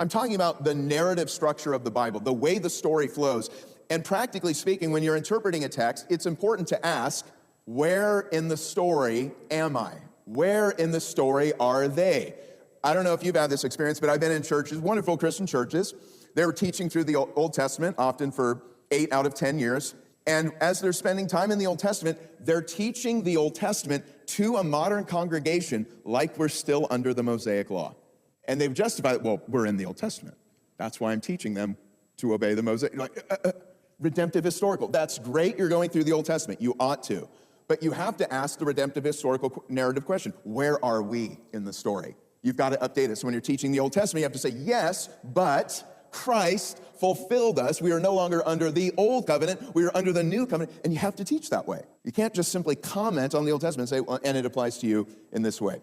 I'm talking about the narrative structure of the Bible, the way the story flows. And practically speaking, when you're interpreting a text, it's important to ask, where in the story am I? Where in the story are they? I don't know if you've had this experience, but I've been in churches, wonderful Christian churches. They were teaching through the Old Testament, often for 8 out of 10 years. And as they're spending time in the Old Testament, they're teaching the Old Testament to a modern congregation like we're still under the Mosaic Law. And they've justified, well, we're in the Old Testament. That's why I'm teaching them to obey the Mosaic. Redemptive historical. That's great, you're going through the Old Testament. You ought to. But you have to ask the redemptive historical narrative question. Where are we in the story? You've got to update it. So when you're teaching the Old Testament, you have to say, yes, but Christ fulfilled us. We are no longer under the old covenant. We are under the new covenant. And you have to teach that way. You can't just simply comment on the Old Testament and say, well, and it applies to you in this way.